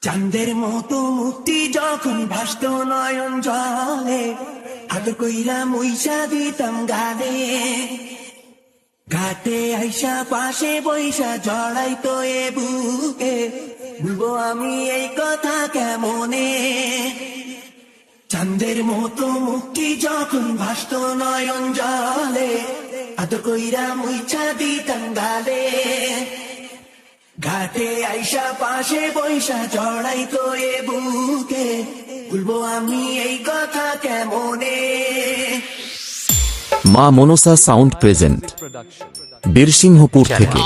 চাঁদের মতো মুক্তি যখন ভাসত নয়ন জলে, হাত কইরা মুইসা দিতাম গালে। ঘাটে আইসা পাশে বৈশা জড়াইতো এ বুকে, বলবো আমি এই কথা কেমনে। চাঁদের মতো মুক্তি যখন ভাসত নয়ন জলে, হাত কইরা মুইসা দিতাম গালে। ঘাটে আইসা পাশে বৈশা জড়াইতো এ বুকে, বলবো আমি এই কথা কেমনে। মা মনসা সাউন্ড প্রেজেন্ট বীরসিংহপুর থেকে।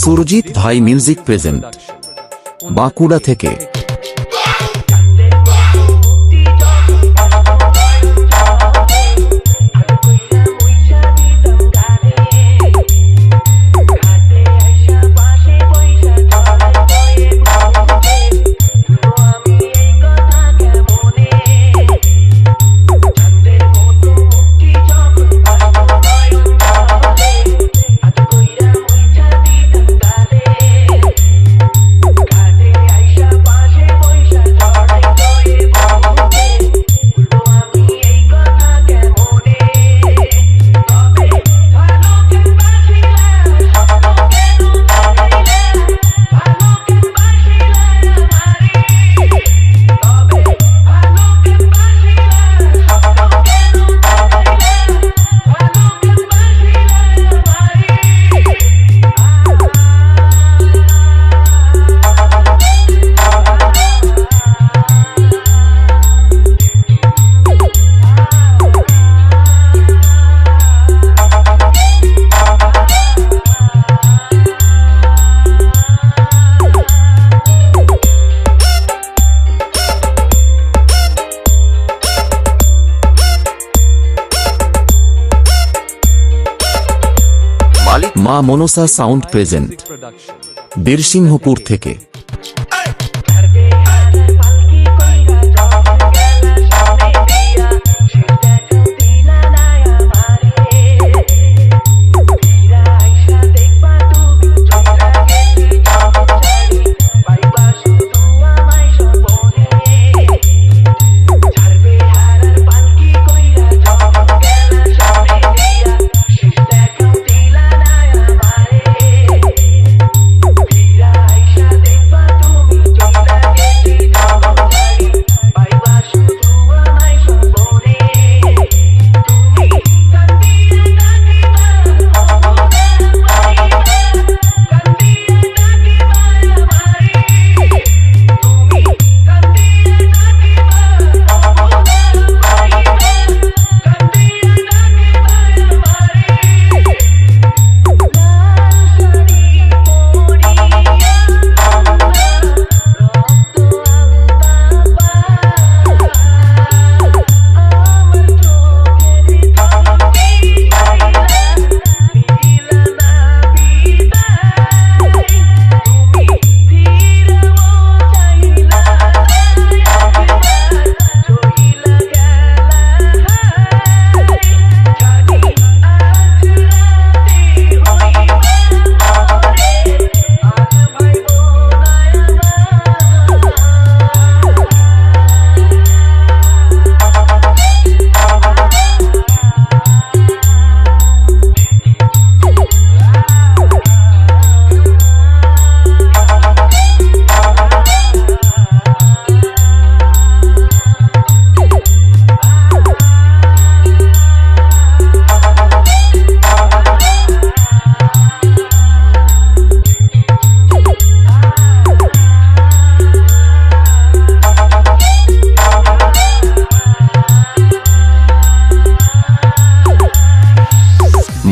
সুরজিৎ ভাই মিউজিক প্রেজেন্ট বাঁকুড়া থেকে। মা মনসা সাউন্ড প্রেজেন্ট বীরসিংহপুর থেকে। Take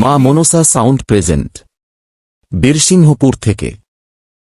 মা মনসা সাউন্ড প্রেজেন্ট বীরসিংহপুর থেকে।